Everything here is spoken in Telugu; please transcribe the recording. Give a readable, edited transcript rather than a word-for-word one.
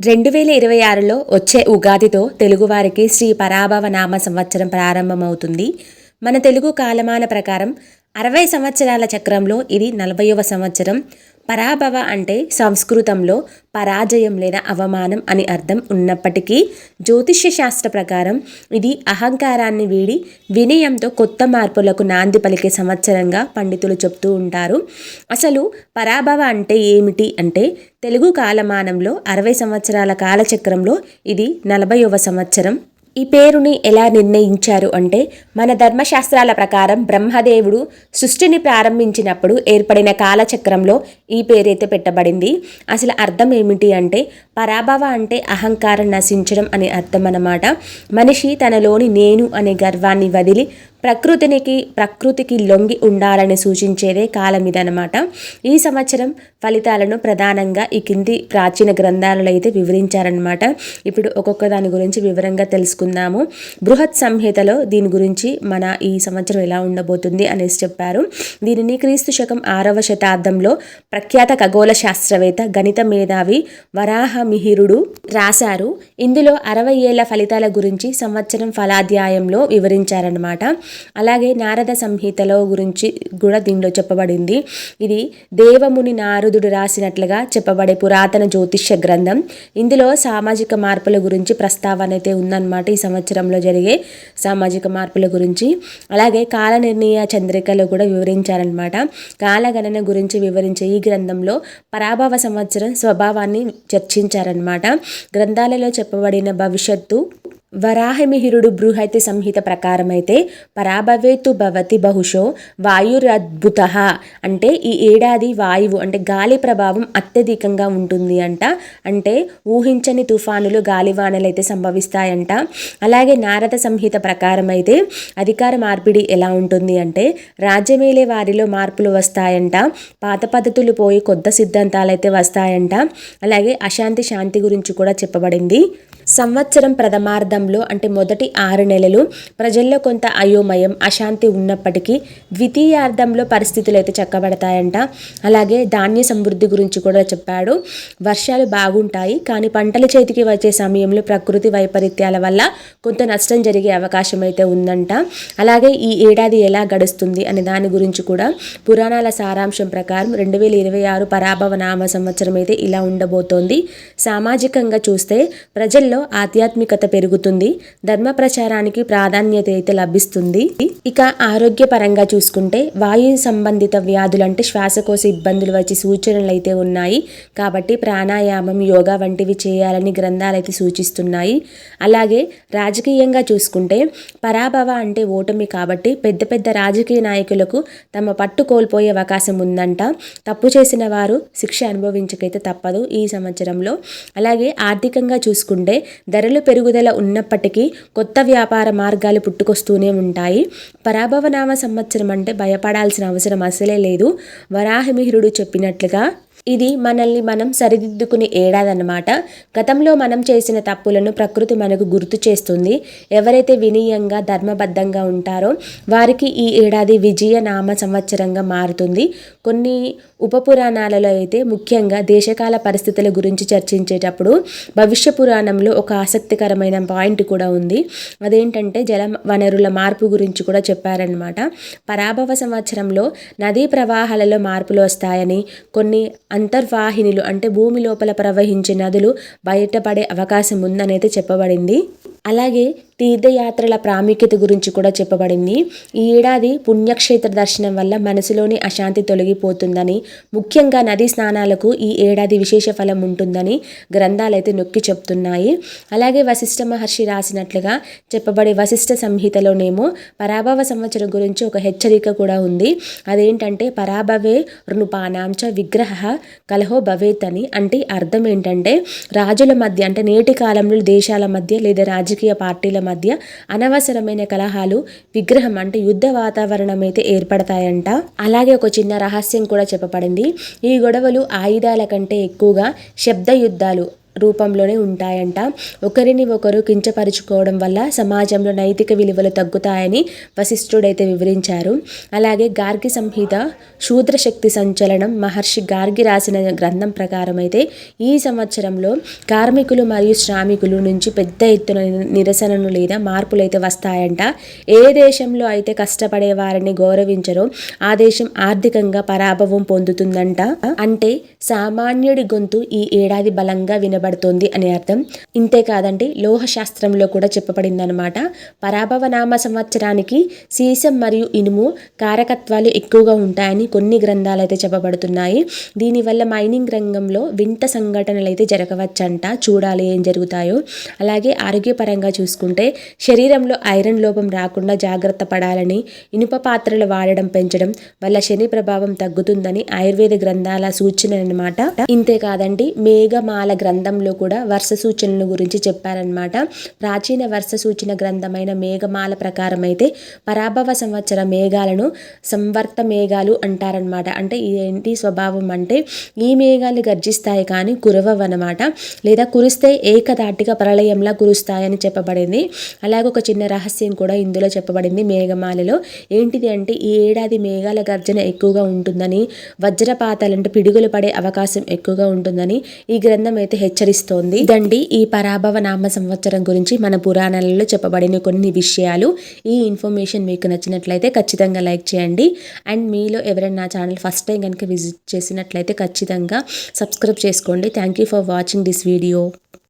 2026లో వచ్చే ఉగాదితో తెలుగువారికి శ్రీ పరాభవ నామ సంవత్సరం ప్రారంభమవుతుంది. మన తెలుగు కాలమాన ప్రకారం 60 సంవత్సరాల చక్రంలో ఇది 40వ సంవత్సరం. పరాభవ అంటే సంస్కృతంలో పరాజయం లేదా అవమానం అని అర్థం ఉన్నప్పటికీ జ్యోతిష్య శాస్త్ర ప్రకారం ఇది అహంకారాన్ని వీడి వినయంతో కొత్త మార్పులకు నాంది పలికే సంవత్సరంగా పండితులు చెప్తూ ఉంటారు. అసలు పరాభవ అంటే ఏమిటి అంటే తెలుగు కాలమానంలో 60 సంవత్సరాల కాలచక్రంలో ఇది 40వ సంవత్సరం. ఈ పేరుని ఎలా నిర్ణయించారు అంటే మన ధర్మశాస్త్రాల ప్రకారం బ్రహ్మదేవుడు సృష్టిని ప్రారంభించినప్పుడు ఏర్పడిన కాలచక్రంలో ఈ పేరైతే పెట్టబడింది. అసలు అర్థం ఏమిటి అంటే పరాభవ అంటే అహంకారం నశించడం అని అర్థం అన్నమాట. మనిషి తనలోని నేను అనే గర్వాన్ని వదిలి ప్రకృతికి లొంగి ఉండాలని సూచించేదే కాలం ఇదనమాట. ఈ సంవత్సరం ఫలితాలను ప్రధానంగా ఈ కింది ప్రాచీన గ్రంథాలలో అయితే వివరించారనమాట. ఇప్పుడు ఒక్కొక్క దాని గురించి వివరంగా తెలుసుకుందాము. బృహత్ సంహితలో దీని గురించి మన ఈ సంవత్సరం ఎలా ఉండబోతుంది అనేసి చెప్పారు. దీనిని క్రీస్తు శకం 6వ శతాబ్దంలో ప్రఖ్యాత ఖగోళ శాస్త్రవేత్త గణిత మేధావి వరాహమిహిరుడు రాశారు. ఇందులో 60 ఏళ్ల ఫలితాల గురించి సంవత్సరం ఫలాధ్యాయంలో వివరించారనమాట. అలాగే నారద సంహితలో గురించి కూడా దీనిలో చెప్పబడింది. ఇది దేవముని నారదుడు రాసినట్లుగా చెప్పబడే పురాతన జ్యోతిష్య గ్రంథం. ఇందులో సామాజిక మార్పుల గురించి ప్రస్తావన అయితే ఉందన్నమాట. ఈ సంవత్సరంలో జరిగే సామాజిక మార్పుల గురించి అలాగే కాల నిర్ణయ చంద్రికలో కూడా వివరించారనమాట. కాలగణన గురించి వివరించే ఈ గ్రంథంలో పరాభవ సంవత్సరం స్వభావాన్ని చర్చించారనమాట. గ్రంథాలలో చెప్పబడిన భవిష్యత్తు వరాహమిహిరుడు బృహతి సంహిత ప్రకారం అయితే పరాభవేతు భవతి బహుశో వాయురద్భుత అంటే ఈ ఏడాది వాయువు అంటే గాలి ప్రభావం అత్యధికంగా ఉంటుంది అంట. అంటే ఊహించని తుఫానులు గాలివానలు అయితే సంభవిస్తాయంట. అలాగే నారద సంహిత ప్రకారం అయితే అధికార మార్పిడి ఎలా ఉంటుంది అంటే రాజ్యమేలే వారిలో మార్పులు వస్తాయంట. పాత పద్ధతులు పోయి కొత్త సిద్ధాంతాలు అయితే వస్తాయంట. అలాగే అశాంతి శాంతి గురించి కూడా చెప్పబడింది. సంవత్సరం ప్రథమార్థంలో అంటే మొదటి 6 నెలలు ప్రజల్లో కొంత అయోమయం అశాంతి ఉన్నప్పటికీ ద్వితీయార్థంలో పరిస్థితులు అయితే చక్కబడతాయంట. అలాగే ధాన్య సమృద్ధి గురించి కూడా చెప్పాడు. వర్షాలు బాగుంటాయి కానీ పంటల చేతికి వచ్చే సమయంలో ప్రకృతి వైపరీత్యాల వల్ల కొంత నష్టం జరిగే అవకాశం అయితే ఉందంట. అలాగే ఈ ఏడాది ఎలా గడుస్తుంది అనే దాని గురించి కూడా పురాణాల సారాంశం ప్రకారం 2026 పరాభవ నామ సంవత్సరం అయితే ఇలా ఉండబోతోంది. సామాజికంగా చూస్తే ప్రజల్లో ఆధ్యాత్మికత పెరుగుతుంది. ధర్మ ప్రచారానికి ప్రాధాన్యత అయితే లభిస్తుంది. ఇక ఆరోగ్యపరంగా చూసుకుంటే వాయు సంబంధిత వ్యాధులు అంటే శ్వాసకోశ ఇబ్బందులు వచ్చే సూచనలు అయితే ఉన్నాయి. కాబట్టి ప్రాణాయామం యోగా వంటివి చేయాలని గ్రంథాలు అయితే సూచిస్తున్నాయి. అలాగే రాజకీయంగా చూసుకుంటే పరాభవ అంటే ఓటమి కాబట్టి పెద్ద పెద్ద రాజకీయ నాయకులకు తమ పట్టు కోల్పోయే అవకాశం ఉందంట. తప్పు చేసిన వారు శిక్ష అనుభవించకైతే తప్పదు ఈ సంవత్సరంలో. అలాగే ఆర్థికంగా చూసుకుంటే ధరలు పెరుగుదల ఉన్నప్పటికీ కొత్త వ్యాపార మార్గాలు పుట్టుకొస్తూనే ఉంటాయి. పరాభవనామ సంవత్సరం అంటే భయపడాల్సిన అవసరం అసలే లేదు. వరాహమిహిరుడు చెప్పినట్లుగా ఇది మనల్ని మనం సరిదిద్దుకునే ఏడాది అన్నమాట. గతంలో మనం చేసిన తప్పులను ప్రకృతి మనకు గుర్తు చేస్తుంది. ఎవరైతే వినయంగా ధర్మబద్ధంగా ఉంటారో వారికి ఈ ఏడాది విజయ నామ సంవత్సరంగా మారుతుంది. కొన్ని ఉపపురాణాలలో అయితే ముఖ్యంగా దేశకాల పరిస్థితుల గురించి చర్చించేటప్పుడు భవిష్య పురాణంలో ఒక ఆసక్తికరమైన పాయింట్ కూడా ఉంది. అదేంటంటే జల వనరుల మార్పు గురించి కూడా చెప్పారనమాట. పరాభవ సంవత్సరంలో నదీ ప్రవాహాలలో మార్పులు వస్తాయని కొన్ని అంతర్వాహినులు అంటే భూమి లోపల ప్రవహించే నదులు బయటపడే అవకాశం ఉందనైతే చెప్పబడింది. అలాగే తీర్థయాత్రల ప్రాముఖ్యత గురించి కూడా చెప్పబడింది. ఈ ఏడాది పుణ్యక్షేత్ర దర్శనం వల్ల మనసులోని అశాంతి తొలగిపోతుందని ముఖ్యంగా నదీ స్నానాలకు ఈ ఏడాది విశేష ఫలం ఉంటుందని గ్రంథాలైతే నొక్కి చెప్తున్నాయి. అలాగే వశిష్ఠ మహర్షి రాసినట్లుగా చెప్పబడే వశిష్ఠ సంహితలోనేమో పరాభవ సంవత్సరం గురించి ఒక హెచ్చరిక కూడా ఉంది. అదేంటంటే పరాభవే నృపానాంచ విగ్రహ కలహో భవేత్ అని. అంటే అర్థం ఏంటంటే రాజుల మధ్య అంటే నేటి కాలంలో దేశాల మధ్య లేదా రాజకీయ పార్టీల మధ్య అనవసరమైన కలహాలు విగ్రహం అంటే యుద్ధ వాతావరణం అయితే ఏర్పడతాయంట. అలాగే ఒక చిన్న రహస్యం కూడా చెప్పబడింది. ఈ గొడవలు ఆయుధాల కంటే ఎక్కువగా శబ్ద యుద్ధాలు రూపంలోనే ఉంటాయంట. ఒకరిని ఒకరు కించపరుచుకోవడం వల్ల సమాజంలో నైతిక విలువలు తగ్గుతాయని వశిష్ఠుడైతే వివరించారు. అలాగే గార్గి సంహిత శూద్ర శక్తి సంచలనం మహర్షి గార్గి రాసిన గ్రంథం ప్రకారం అయితే ఈ సంవత్సరంలో కార్మికులు మరియు శ్రామికులు నుంచి పెద్ద ఎత్తున నిరసనలు లేదా మార్పులు అయితే వస్తాయంట. ఏ దేశంలో అయితే కష్టపడే వారిని గౌరవించరో ఆ దేశం ఆర్థికంగా పరాభవం పొందుతుందంట. అంటే సామాన్యుడి గొంతు ఈ ఏడాది బలంగా వినబడుతోంది అని అర్థం. ఇంతేకాదండి, లోహ శాస్త్రంలో కూడా చెప్పబడిందనమాట. పరాభవ నామ సంవత్సరానికి సీసం మరియు ఇనుము కారకత్వాలు ఎక్కువగా ఉంటాయని కొన్ని గ్రంథాలు అయితే చెప్పబడుతున్నాయి. దీనివల్ల మైనింగ్ రంగంలో వింత సంఘటనలు అయితే జరగవచ్చంట. చూడాలి ఏం జరుగుతాయో. అలాగే ఆరోగ్యపరంగా చూసుకుంటే శరీరంలో ఐరన్ లోపం రాకుండా జాగ్రత్త పడాలని, ఇనుప పాత్రలు వాడడం పెంచడం వల్ల శని ప్రభావం తగ్గుతుందని ఆయుర్వేద గ్రంథాల సూచన అనమాట. ఇంతేకాదండి, మేఘమాల గ్రంథంలో కూడా వర్ష సూచనల గురించి చెప్పారనమాట. ప్రాచీన వర్ష సూచన గ్రంథమైన మేఘమాల ప్రకారం అయితే పరాభవ సంవత్సర మేఘాలను సంవర్త మేఘాలు అంటారనమాట. అంటే ఏంటి స్వభావం అంటే ఈ మేఘాలు గర్జిస్తాయి కానీ కురవవన్నమాట, లేదా కురిస్తే ఏకధాటిగా ప్రళయంలా కురుస్తాయని చెప్పబడింది. అలాగే ఒక చిన్న రహస్యం కూడా ఇందులో చెప్పబడింది మేఘమాలలో. ఏంటిది అంటే ఈ ఏడాది మేఘాల గర్జన ఎక్కువగా ఉంటుందని, వజ్రపాతాలంటే పిడుగులు పడే అవకాశం ఎక్కువగా ఉంటుందని ఈ గ్రంథం అయితే హెచ్చరిస్తోంది. ఇదండి ఈ పరాభవ నామ సంవత్సరం గురించి మన పురాణాలలో చెప్పబడిన కొన్ని విషయాలు. ఈ ఇన్ఫర్మేషన్ మీకు నచ్చినట్లయితే ఖచ్చితంగా లైక్ చేయండి. అండ్ మీలో ఎవరైనా నా ఛానల్ ఫస్ట్ టైం కనుక విజిట్ చేసినట్లయితే ఖచ్చితంగా సబ్స్క్రైబ్ చేసుకోండి. Thank you for watching this video.